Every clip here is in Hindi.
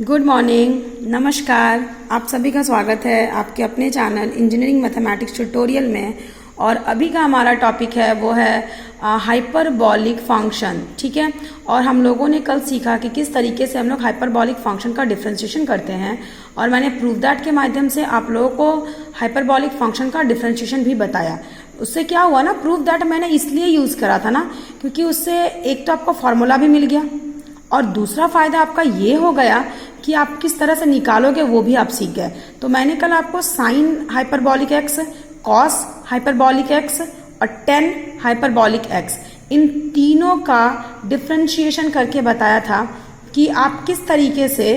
गुड मॉर्निंग, नमस्कार। आप सभी का स्वागत है आपके अपने चैनल इंजीनियरिंग मैथमेटिक्स ट्यूटोरियल में। और अभी का हमारा टॉपिक है वो है हाइपरबॉलिक फंक्शन। ठीक है, और हम लोगों ने कल सीखा कि किस तरीके से हम लोग हाइपरबॉलिक फंक्शन का डिफरेंशिएशन करते हैं, और मैंने प्रूव दैट के माध्यम से आप लोगों को हाइपरबॉलिक फंक्शन का डिफरेंशिएशन भी बताया। उससे क्या हुआ ना, प्रूव दैट मैंने इसलिए यूज़ करा था ना क्योंकि उससे एक तो आपको फॉर्मूला भी मिल गया और दूसरा फायदा आपका ये हो गया कि आप किस तरह से निकालोगे वो भी आप सीख गए। तो मैंने कल आपको sign hyperbolic x, cos hyperbolic X और टेन हाइपरबॉलिक एक्स, इन तीनों का डिफरेंशिएशन करके बताया था कि आप किस तरीके से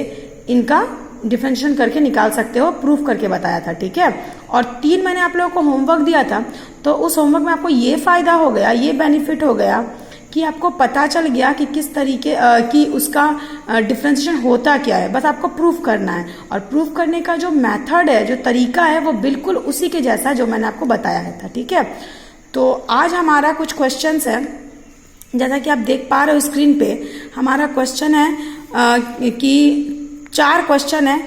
इनका डिफरेंशिएशन करके निकाल सकते हो, प्रूफ करके बताया था। ठीक है, और 3 मैंने आप लोगों को होमवर्क दिया था, तो उस होमवर्क में आपको ये फायदा हो गया, ये बेनिफिट हो गया कि आपको पता चल गया कि किस तरीके कि उसका डिफरेंशिएशन होता क्या है। बस आपको प्रूफ करना है, और प्रूफ करने का जो मेथड है, जो तरीका है, वो बिल्कुल उसी के जैसा है जो मैंने आपको बताया था। ठीक है, तो आज हमारा कुछ क्वेश्चंस है, जैसा कि आप देख पा रहे हो स्क्रीन पे। हमारा क्वेश्चन है कि 4 क्वेश्चन है,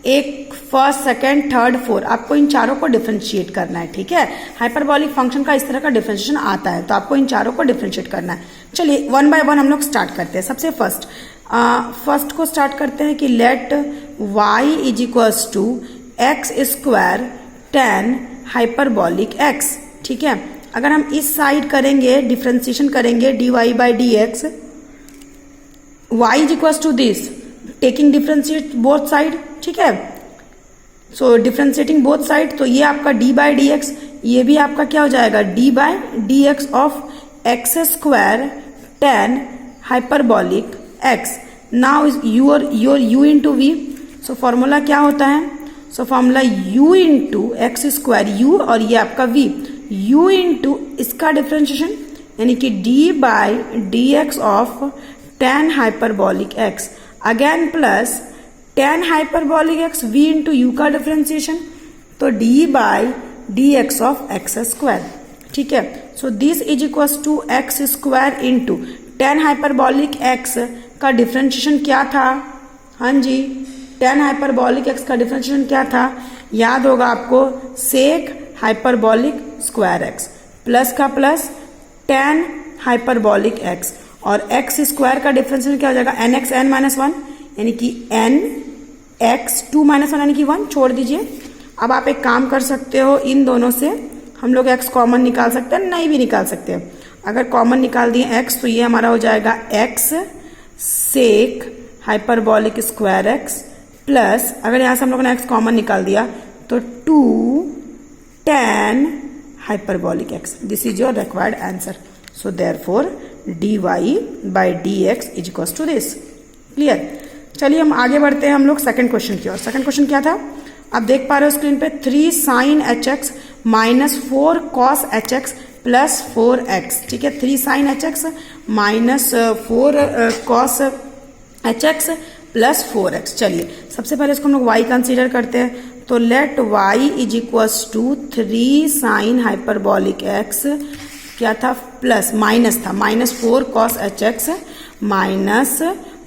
एक फर्स्ट, सेकंड, थर्ड, फोर्थ। आपको इन चारों को डिफरेंशिएट करना है। ठीक है, हाइपरबॉलिक फंक्शन का इस तरह का डिफरेंशिएशन आता है, तो आपको इन चारों को डिफरेंशिएट करना है। चलिए 1 बाय 1 हम लोग स्टार्ट करते हैं। सबसे फर्स्ट को स्टार्ट करते हैं कि let y is equals to X square tan hyperbolic X. ठीक है, अगर हम इस साइड करेंगे, डिफरेंशिएशन करेंगे dy by D X, y is equals to this, taking differentiate both side. ठीक है, सो डिफरेंशिएटिंग बोथ साइड, तो ये आपका d बाई डी एक्स, ये भी आपका क्या हो जाएगा, d by D x of X square tan hyperbolic X. Now your u into V. So formula क्या होता है, so formula u into X square, u और ये आपका v, u इंटू इसका डिफरेंशिएशन यानी कि d by D x of tan hyperbolic X, again plus tan hyperbolic X, v into U का डिफरेंशिएशन, तो d by D x of X square. ठीक है, so this is equals to X square into tan hyperbolic X का डिफरेंशिएशन क्या था। हाँ जी, टेन हाइपरबॉलिक एक्स का डिफरेंशिएशन क्या था, याद होगा आपको, sec hyperbolic square X, plus का प्लस टेन हाइपरबॉलिक एक्स, और एक्स स्क्वायर का डिफरेंशिएशन क्या हो जाएगा, N x N minus one, यानी कि एन एक्स 2 माइनस 1 यानी कि 1, छोड़ दीजिए। अब आप एक काम कर सकते हो, इन दोनों से हम लोग x कॉमन निकाल सकते हैं, नहीं भी निकाल सकते हैं। अगर कॉमन निकाल दिए x, तो ये हमारा हो जाएगा x सेक हाइपरबॉलिक स्क्वायर x, प्लस अगर यहां से हम लोगों ने x कॉमन निकाल दिया तो 2 tan hyperbolic x। This is your required answer. So therefore dy by D x is equals to this. Clear. चलिए हम आगे बढ़ते हैं हम लोग सेकंड क्वेश्चन की ओर। सेकंड क्वेश्चन क्या था, आप देख पा रहे हो स्क्रीन पे, 3 sine H X minus 4 cos H x plus 4 X. ठीक है, 3 sine H X minus 4 cos H x plus 4 X. चलिए सबसे पहले इसको हम लोग y कंसीडर करते हैं, तो let y is equals to 3 sine hyperbolic X, क्या था, प्लस माइनस था, minus 4 cos H X minus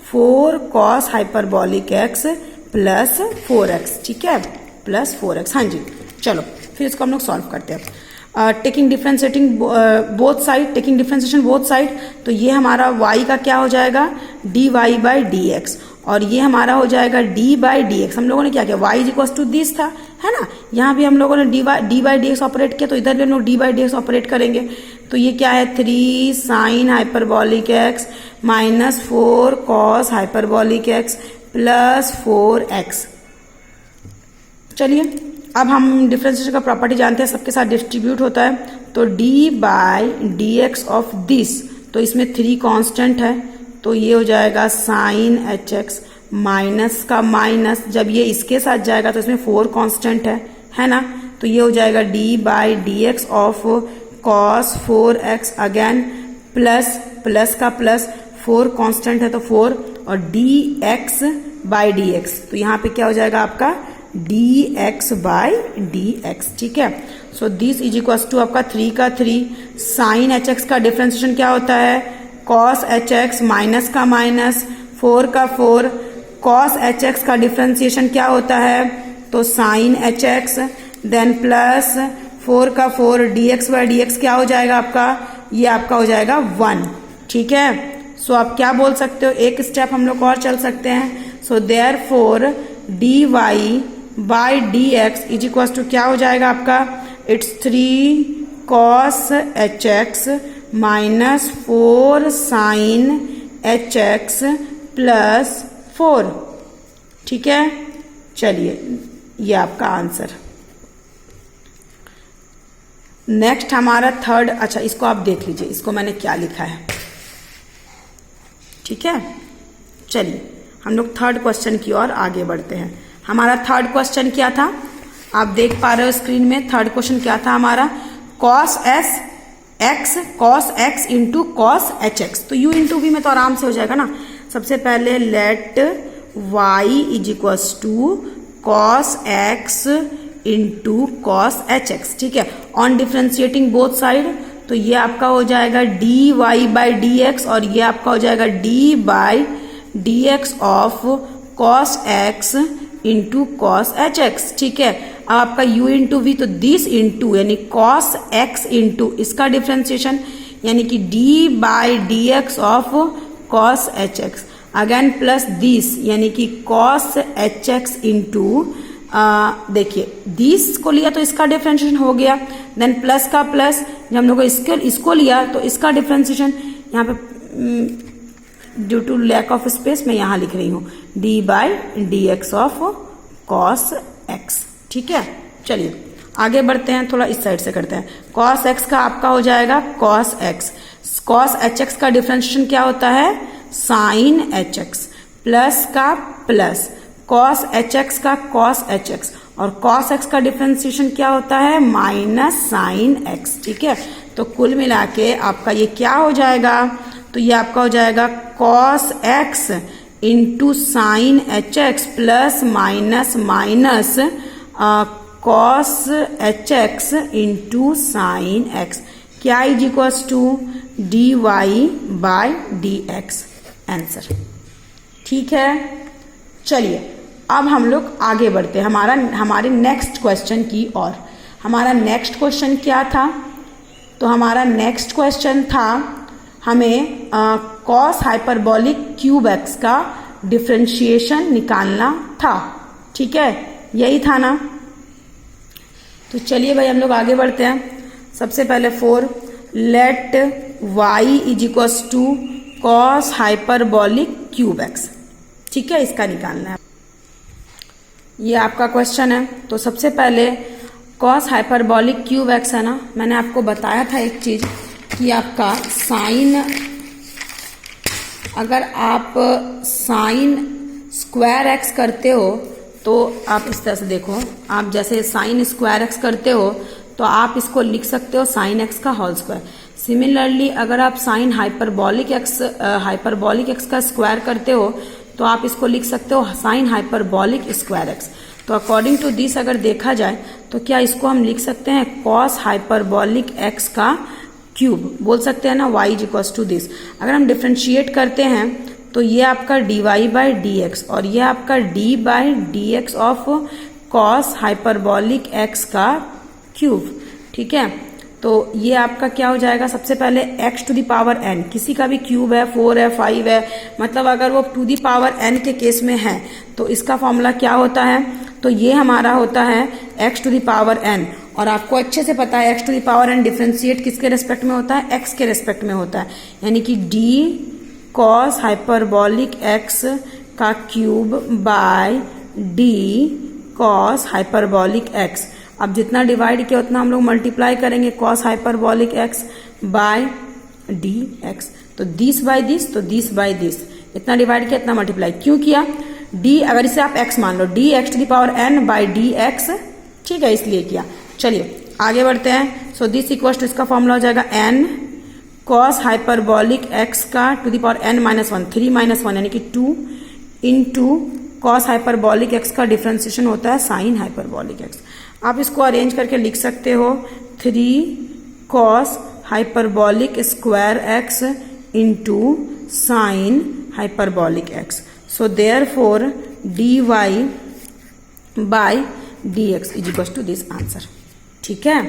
4 cos hyperbolic X plus 4x। ठीक है, प्लस 4x। हाँ जी, चलो फिर इसको हम लोग सॉल्व करते हैं। Taking differentiating both side, taking differentiation both side, तो ये हमारा y का क्या हो जाएगा, dy बाई डी एक्स, और ये हमारा हो जाएगा d बाई डी एक्स। हम लोगों ने क्या किया, y is equals to this था, है ना, यहाँ भी हम लोगों ने d by D X operate किया, तो इधर भी हम लोग d by D X operate करेंगे। तो ये क्या है, 3 sine hyperbolic X minus 4 cos hyperbolic X plus 4x। चलिए अब हम डिफरेंशिएशन का प्रॉपर्टी जानते हैं, सबके साथ डिस्ट्रीब्यूट होता है, तो d by D x of this, तो इसमें 3 कांस्टेंट है, तो ये हो जाएगा साइन एच एक्स माइनस का माइनस, जब ये इसके साथ जाएगा तो इसमें 4 कांस्टेंट है ना, तो ये हो जाएगा d by D x of cos 4x, again plus plus का प्लस 4 कांस्टेंट है तो 4, और dx बाई डी एक्स, तो यहाँ पे क्या हो जाएगा आपका dx बाई डी एक्स। ठीक है, so this is equals to आपका 3 का 3, साइन एच एक्स का डिफरेंशिएशन क्या होता है, कॉस एच एक्स माइनस का माइनस, 4 का 4 कॉस एच एक्स का डिफ्रेंसिएशन क्या होता है, तो sine H X, then plus 4 का 4 dx बाय dx क्या हो जाएगा आपका, ये आपका हो जाएगा 1। ठीक है, सो आप क्या बोल सकते हो, एक स्टेप हम लोग और चल सकते हैं। So therefore dy by dx is equal to क्या हो जाएगा आपका, it's 3 cos H X minus 4 sine H x plus 4। ठीक है, चलिए ये आपका आंसर। नेक्स्ट हमारा थर्ड, अच्छा इसको आप देख लीजिए, इसको मैंने क्या लिखा है। ठीक है, चलिए हम लोग थर्ड क्वेश्चन की ओर आगे बढ़ते हैं। हमारा थर्ड क्वेश्चन क्या था, आप देख पा रहे हो स्क्रीन में। थर्ड क्वेश्चन क्या था हमारा, cos x into cos H X. तो u इंटू वी में तो आराम से हो जाएगा ना। सबसे पहले let y is equals to cos x into cos H X. ठीक है, ऑन डिफ्रेंशिएटिंग बोथ साइड, तो ये आपका हो जाएगा dy बाई डी एक्स और ये आपका हो जाएगा d by D x of cos x into cos H X. ठीक है, अब आपका u इंटू वी, तो दिस इंटू यानी कॉस एक्स इंटू इसका डिफ्रेंसिएशन यानी कि d by D x of cos H x, again plus this यानी कि कॉस एच एक्स इंटू, देखिए दिस को लिया तो इसका डिफ्रेंशिएशन हो गया, देन प्लस का प्लस, जब हम लोग इसको लिया तो इसका डिफ्रेंशिएशन, यहाँ पे due to lack of space मैं यहाँ लिख रही हूँ d by D x of cos X. ठीक है, चलिए आगे बढ़ते हैं, थोड़ा इस साइड से करते हैं। कॉस एक्स का आपका हो जाएगा cos x, cos H X का डिफ्रेंशिएशन क्या होता है, साइन एच एक्स, प्लस का प्लस कॉस एच एक्स का कॉस एच एक्स, और कॉस एक्स का डिफ्रेंसिएशन क्या होता है, माइनस साइन एक्स। ठीक है, तो कुल मिला के आपका ये क्या हो जाएगा, तो ये आपका हो जाएगा cos x into sine H x plus minus minus cos H x into sine x, क्या is equals to d y by D x, answer. ठीक है, चलिए अब हम लोग आगे बढ़ते हैं हमारे नेक्स्ट क्वेश्चन की ओर। हमारा नेक्स्ट क्वेश्चन क्या था, तो हमारा नेक्स्ट क्वेश्चन था हमें कॉस हाइपरबॉलिक क्यूब एक्स का डिफरेंशिएशन निकालना था। ठीक है, यही था ना। तो चलिए भाई हम लोग आगे बढ़ते हैं। सबसे पहले 4 let y is equals to cos hyperbolic cube X. ठीक है, इसका निकालना है, ये आपका क्वेश्चन है। तो सबसे पहले कॉस हाइपरबॉलिक क्यूब एक्स है ना, मैंने आपको बताया था एक चीज कि आपका साइन, अगर आप साइन स्क्वायर एक्स करते हो तो आप इस तरह से देखो, आप जैसे साइन स्क्वायर एक्स करते हो तो आप इसको लिख सकते हो साइन एक्स का होल स्क्वायर। सिमिलरली अगर आप साइन हाइपरबॉलिक एक्स का स्क्वायर करते हो तो आप इसको लिख सकते हो साइन हाइपरबॉलिक स्क्वायर एक्स। तो अकॉर्डिंग टू दिस अगर देखा जाए तो क्या इसको हम लिख सकते हैं कॉस हाइपरबॉलिक एक्स का क्यूब, बोल सकते हैं ना, y is equals to this. अगर हम डिफ्रेंशिएट करते हैं तो ये आपका dy बाई डी एक्स और ये आपका d by D x of cos hyperbolic x का क्यूब। ठीक है, तो ये आपका क्या हो जाएगा, सबसे पहले x to the power n, किसी का भी क्यूब है, 4 है, 5 है, मतलब अगर वो टू द पावर n के केस में है तो इसका फॉर्मूला क्या होता है, तो ये हमारा होता है x to the power n। और आपको अच्छे से पता है x to the power n differentiate किसके रेस्पेक्ट में होता है, x के रेस्पेक्ट में होता है, यानी कि d कॉस हाइपरबॉलिक x का cube by d cos hyperbolic x। अब जितना डिवाइड किया उतना हम लोग मल्टीप्लाई करेंगे cos hyperbolic x by D X. तो दिस बाय दिस, तो दिस बाय दिस, इतना डिवाइड किया इतना मल्टीप्लाई क्यों किया, d अगर इसे आप x मान लो, d x to the power n by D x. ठीक है, इसलिए किया। चलिए आगे बढ़ते हैं। सो दिस इक्वल टू, इसका फॉर्मूला हो जाएगा n कॉस हाइपरबॉलिक x का to the power n minus 1, 3 minus 1 यानी कि 2 इंटू कॉस हाइपरबॉलिक x का डिफ्रेंसिएशन होता है साइन हाइपरबॉलिक x। आप इसको अरेंज करके लिख सकते हो 3 cos hyperbolic square x into sine hyperbolic x। So therefore dy by dx is equal to this answer. ठीक है,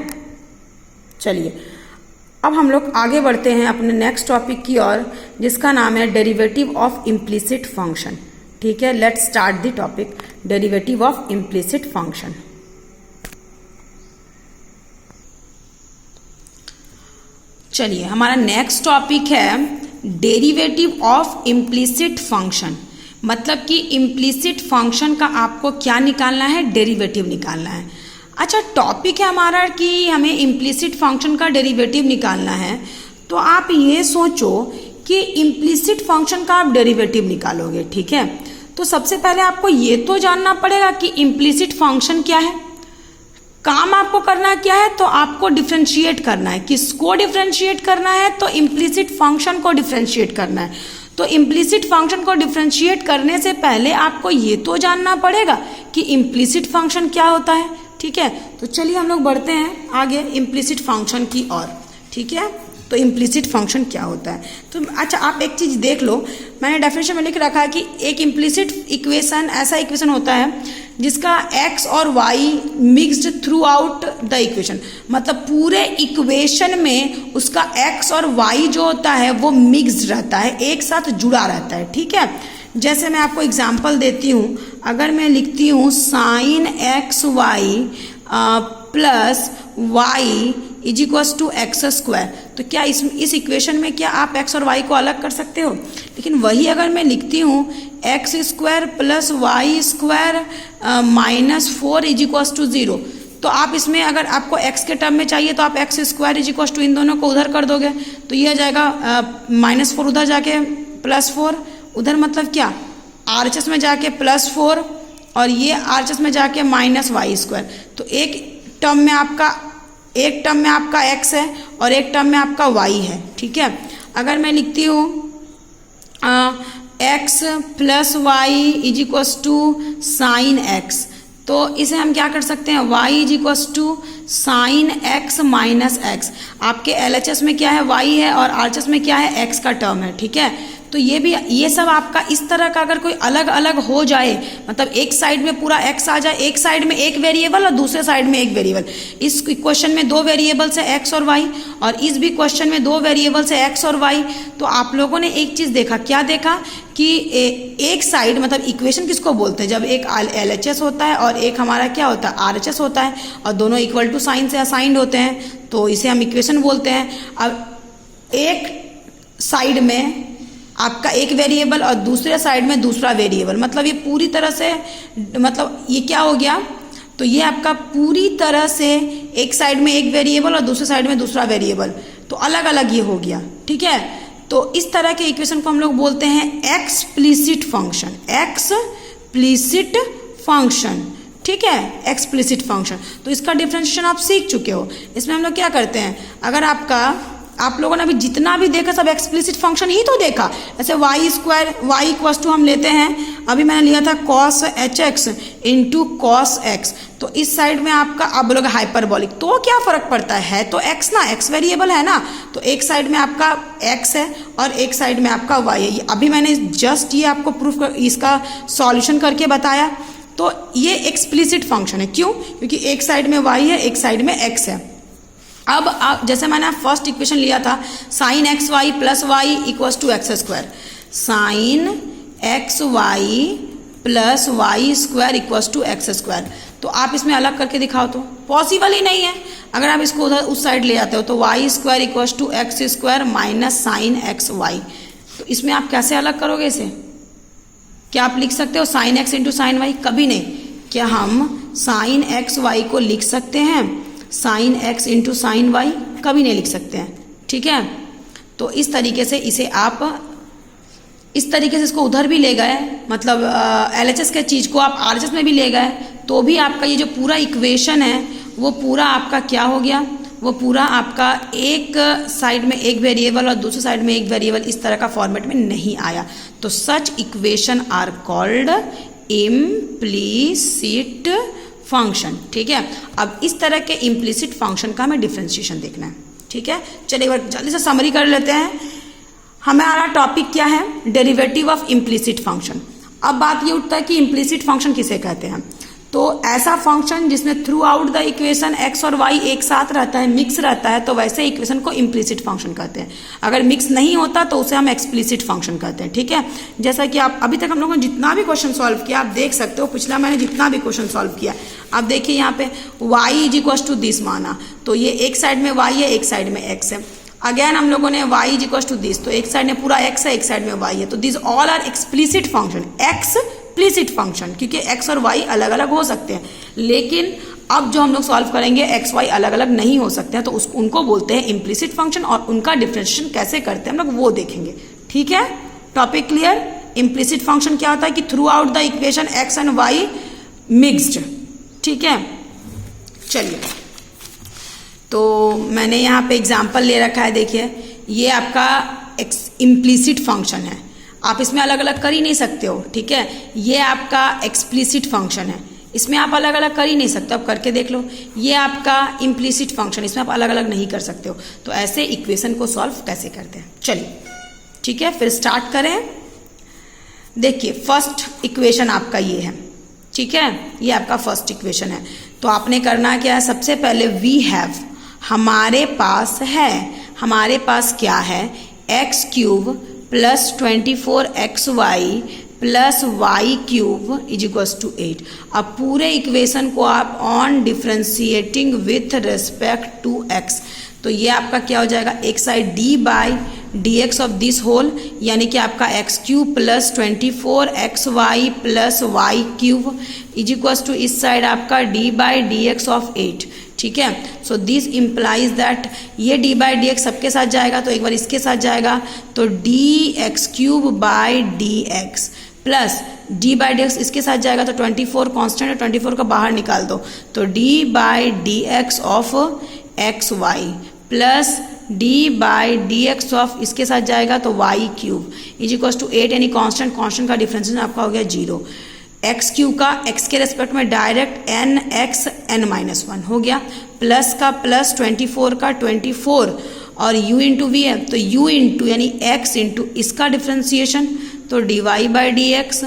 चलिए अब हम लोग आगे बढ़ते हैं अपने नेक्स्ट टॉपिक की ओर, जिसका नाम है डेरिवेटिव ऑफ इम्प्लिसिट फंक्शन। ठीक है, let's start the topic derivative of implicit function. चलिए हमारा नेक्स्ट टॉपिक है डेरिवेटिव ऑफ इम्प्लिसिट फंक्शन। मतलब कि इम्प्लिसिट फंक्शन का आपको क्या निकालना है, डेरिवेटिव निकालना है। अच्छा, टॉपिक है हमारा कि हमें इम्प्लिसिट फंक्शन का डेरिवेटिव निकालना है। तो आप ये सोचो कि इम्प्लिसिट फंक्शन का आप डेरिवेटिव निकालोगे। ठीक है, तो सबसे पहले आपको ये तो जानना पड़ेगा कि इम्प्लिसिट फंक्शन क्या है। काम आपको करना क्या है, तो आपको डिफरेंशिएट करना है। किसको डिफरेंशिएट करना है, तो इम्प्लिसिट फंक्शन को डिफरेंशिएट करना है। तो इम्प्लिसिट फंक्शन को डिफरेंशिएट करने से पहले आपको ये तो जानना पड़ेगा कि इम्प्लिसिट फंक्शन क्या होता है। ठीक है, तो चलिए हम लोग बढ़ते हैं आगे इम्प्लिसिट फंक्शन की ओर। ठीक है, तो इम्प्लिसिट फंक्शन क्या होता है। तो अच्छा, आप एक चीज देख लो, मैंने डेफिनेशन में लिख रखा है कि एक इम्प्लिसिट इक्वेशन ऐसा इक्वेशन होता है जिसका x और y mixed through out the equation. मतलब पूरे इक्वेशन में उसका x और y जो होता है वो मिक्स्ड रहता है, एक साथ जुड़ा रहता है। ठीक है, जैसे मैं आपको एग्जांपल देती हूँ, अगर मैं लिखती हूँ sine X Y plus Y is equals to X square, तो क्या इस इक्वेशन में क्या आप x और y को अलग कर सकते हो। लेकिन वही अगर मैं लिखती हूँ X square plus Y square minus 4 is equals to 0, तो आप इसमें अगर आपको x के टर्म में चाहिए तो आप x square is equals to इन दोनों को उधर कर दोगे, तो ये आ जाएगा -4 उधर जाके +4 उधर, मतलब क्या RHS में जाके +4 और ये RHS में जाके -y²। तो एक टर्म में आपका x है और एक टर्म में आपका y है। ठीक है, अगर मैं लिखती हूँ x plus Y is equals to sine X, तो इसे हम क्या कर सकते हैं, y is equals to sine X minus X. आपके LHS में क्या है, y है, और RHS में क्या है, x का टर्म है। ठीक है, तो ये सब आपका इस तरह का अगर कोई अलग अलग हो जाए, मतलब एक साइड में पूरा x आ जाए, एक साइड में एक वेरिएबल और दूसरे साइड में एक वेरिएबल। इस क्वेश्चन में 2 वेरिएबल्स है x और y, और इस भी क्वेश्चन में 2 वेरिएबल्स है x और y। तो आप लोगों ने एक चीज देखा, क्या देखा कि एक साइड, मतलब इक्वेशन किसको बोलते हैं, जब एक LHS होता है और एक हमारा क्या होता है, RHS होता है, और दोनों इक्वल टू साइन से असाइंड होते हैं, तो इसे हम इक्वेशन बोलते हैं। अब एक साइड में आपका एक वेरिएबल और दूसरे साइड में दूसरा वेरिएबल, मतलब ये पूरी तरह से, मतलब ये क्या हो गया, तो ये आपका पूरी तरह से एक साइड में एक वेरिएबल और दूसरे साइड में दूसरा वेरिएबल, तो अलग अलग ये हो गया। ठीक है, तो इस तरह के इक्वेशन को हम लोग बोलते हैं एक्सप्लिसिट फंक्शन। एक्सप्लिसिट फंक्शन, ठीक है, एक्सप्लिसिट फंक्शन। तो इसका डिफरेंशिएशन आप सीख चुके हो। इसमें हम लोग क्या करते हैं, अगर आप लोगों ने अभी जितना भी देखा सब एक्सप्लिसिट फंक्शन ही तो देखा। जैसे Y square, Y equals to हम लेते हैं, अभी मैंने लिया था cos HX into cos X, तो इस साइड में आपका आप बोलोगे हाइपरबॉलिक, तो क्या फर्क पड़ता है तो x ना, x वेरिएबल है ना, तो एक साइड में आपका x है और एक साइड में आपका y है। अभी मैंने जस्ट ये आपको प्रूफ इसका सॉल्यूशन करके बताया। तो ये एक्सप्लिसिट फंक्शन है, क्यों, क्योंकि एक साइड में y है, एक साइड में x है। अब जैसे मैंने फर्स्ट इक्वेशन लिया था sine X Y plus Y equals to X square, sine X Y plus Y square equals to X square. तो आप इसमें अलग करके दिखाओ, तो पॉसिबल ही नहीं है। अगर आप इसको उधर उस साइड ले जाते हो तो Y square equals to X square minus sine X Y, तो इसमें आप कैसे अलग करोगे इसे, क्या आप लिख सकते हो sine X into sine Y, कभी नहीं। क्या हम साइन एक्स वाई को लिख सकते हैं sine X into sine Y, कभी नहीं लिख सकते हैं। ठीक है, तो इस तरीके से इसे आप इस तरीके से इसको उधर भी ले गए, मतलब LHS के चीज़ को आप RHS में भी ले गए, तो भी आपका ये जो पूरा इक्वेशन है वो पूरा आपका क्या हो गया, वो पूरा आपका एक साइड में एक वेरिएबल और दूसरे साइड में एक वेरिएबल इस तरह का फॉर्मेट में नहीं आया। तो such equation are called implicit function. ठीक है, अब इस तरह के इम्प्लिसिट फंक्शन का हमें डिफरेंशिएशन देखना है। ठीक है, चलिए एक बार जल्दी से समरी कर लेते हैं। हमारा टॉपिक क्या है, डेरिवेटिव ऑफ इम्प्लिसिट फंक्शन। अब बात ये उठता है कि इम्प्लिसिट फंक्शन किसे कहते हैं। तो ऐसा फंक्शन जिसमें through out the equation x और y एक साथ रहता है, मिक्स रहता है, तो वैसे इक्वेशन को इम्प्लिसिट फंक्शन कहते हैं। अगर मिक्स नहीं होता तो उसे हम एक्सप्लिसिट फंक्शन कहते हैं। ठीक है, जैसा कि आप अभी तक हम लोगों ने जितना भी क्वेश्चन सॉल्व किया आप देख सकते हो, पिछला मैंने जितना भी क्वेश्चन सॉल्व किया आप देखिए यहाँ पे y is equal to this माना, तो ये एक साइड में y है, एक साइड में x है। अगेन हम लोगों ने y is equal to this, तो एक साइड में पूरा x है, एक साइड में y है, तो this all are explicit function, explicit function, क्योंकि x और y अलग अलग हो सकते हैं। लेकिन अब जो हम लोग सॉल्व करेंगे x y अलग अलग नहीं हो सकते हैं, तो उनको बोलते हैं इम्प्लिसिट फंक्शन, और उनका डिफरेंशिएशन कैसे करते हैं हम लोग वो देखेंगे। ठीक है, टॉपिक क्लियर। इम्प्लिसिट फंक्शन क्या होता है कि through out the equation x and y mixed. ठीक है, चलिए, तो मैंने यहाँ पे एग्जाम्पल ले रखा है, देखिए ये आपका इम्प्लिसिट फंक्शन है, आप इसमें अलग अलग कर ही नहीं सकते हो। ठीक है, ये आपका एक्सप्लिसिट फंक्शन है, इसमें आप अलग अलग कर ही नहीं सकते, आप करके देख लो। ये आपका इम्प्लिसिट फंक्शन, इसमें आप अलग अलग नहीं कर सकते हो। तो ऐसे इक्वेशन को सॉल्व कैसे करते हैं, चलिए ठीक है, फिर स्टार्ट करें। देखिए फर्स्ट इक्वेशन आपका ये है, ठीक है, ये आपका फर्स्ट इक्वेशन है। तो आपने करना क्या है, सबसे पहले वी हैव, हमारे पास है, हमारे पास क्या है, x cube plus 24xy plus y cube is equals to 8। अब पूरे इक्वेशन को आप on differentiating with respect to x, तो ये आपका क्या हो जाएगा, एक side d by D x of this whole, यानी कि आपका x cube plus 24xy plus y cube is equals to इस साइड आपका d by D x of 8। ठीक है, सो दिस इम्प्लाइज दैट ये d बाई डी एक्स सबके साथ जाएगा, तो एक बार इसके साथ जाएगा, तो d x cube by D x plus d by D x इसके साथ जाएगा, तो 24 कॉन्स्टेंट है, 24 का बाहर निकाल दो, तो d by D x of x Y plus d by D x of इसके साथ जाएगा, तो y cube is equal to 8, यानी कांस्टेंट, कांस्टेंट का डिफरेंशिएशन आपका हो गया 0। एक्स क्यूब का एक्स के रेस्पेक्ट में direct n x N minus 1 हो गया, प्लस का प्लस 24 का 24 और u इंटू वी है, तो u इंटू यानी x इंटू इसका डिफ्रेंसिएशन, तो d y by D x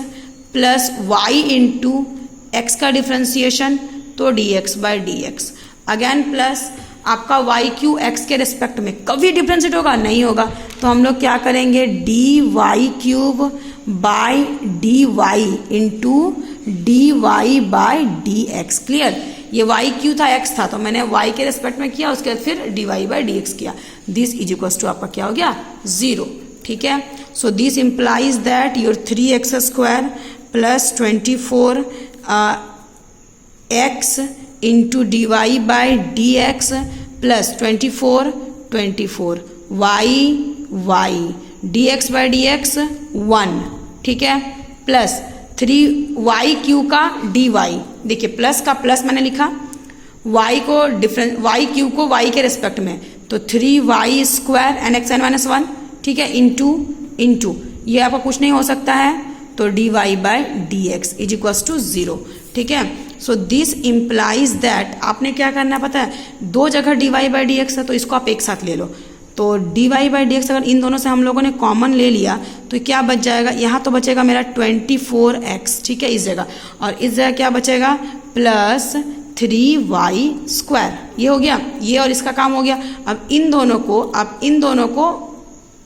plus y into x का डिफ्रेंसिएशन, तो d x by D x, again plus आपका वाई क्यू एक्स के रिस्पेक्ट में कभी डिफ्रेंशिएट होगा नहीं होगा, तो हम लोग क्या करेंगे, d y cube by d y into d y by D x. Clear, ये वाई क्यू था, एक्स था, तो मैंने वाई के रिस्पेक्ट में किया, उसके बाद फिर d y by D x किया, दिस इज इक्वल टू आपका क्या हो गया 0। ठीक है, so this implies that your 3x square plus 24 x into d y by D x plus 24 y d x by D x 1। ठीक है, प्लस 3y क्यू का डी वाई, देखिए प्लस का प्लस मैंने लिखा, y को डिफरेंस y क्यू को y के रिस्पेक्ट में, तो 3y square n x N minus 1। ठीक है, इंटू ये आपका कुछ नहीं हो सकता है, तो d y by D x is equals to 0। ठीक है, सो दिस इम्प्लाइज दैट आपने क्या करना है पता है, दो जगह d y by D x है, तो इसको आप एक साथ ले लो, तो d y by D x अगर इन दोनों से हम लोगों ने कॉमन ले लिया तो क्या बच जाएगा, यहाँ तो बचेगा मेरा 24x। ठीक है, इस जगह, और इस जगह क्या बचेगा, प्लस 3y स्क्वायर, ये हो गया, ये और इसका काम हो गया। अब इन दोनों को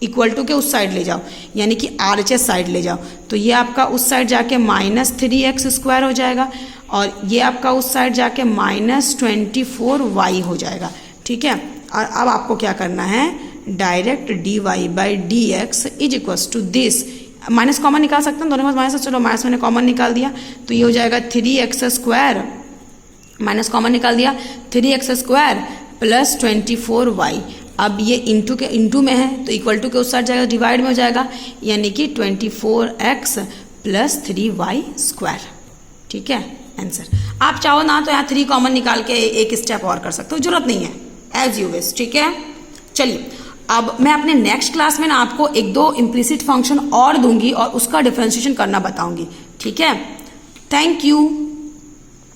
इक्वल टू के उस साइड ले जाओ, यानी कि RHS साइड ले जाओ, तो ये आपका उस साइड जाके माइनस 3x स्क्वायर हो जाएगा, और ये आपका उस साइड जाके माइनस 24y हो जाएगा। ठीक है, और अब आपको क्या करना है, direct d y by D x is equals to this, minus common निकाल सकते हैं, दोनों में माइनस, चलो माइनस मैंने कॉमन निकाल दिया, तो ये हो जाएगा 3x स्क्वायर, माइनस कॉमन निकाल दिया, 3x स्क्वायर प्लस 24y। अब ये इंटू में है, तो इक्वल टू के उस साइड जाएगा, डिवाइड में हो जाएगा, यानी कि 24x प्लस 3y स्क्वायर। ठीक है, आंसर। आप चाहो ना तो यहाँ 3 कॉमन निकाल के एक स्टेप और कर सकते हो, जरूरत नहीं है, एज यू विश। ठीक है, चलिए अब मैं अपने नेक्स्ट क्लास में ना आपको 1-2 इम्प्लिसिट फंक्शन और दूंगी और उसका डिफरेंशिएशन करना बताऊंगी। ठीक है, थैंक यू।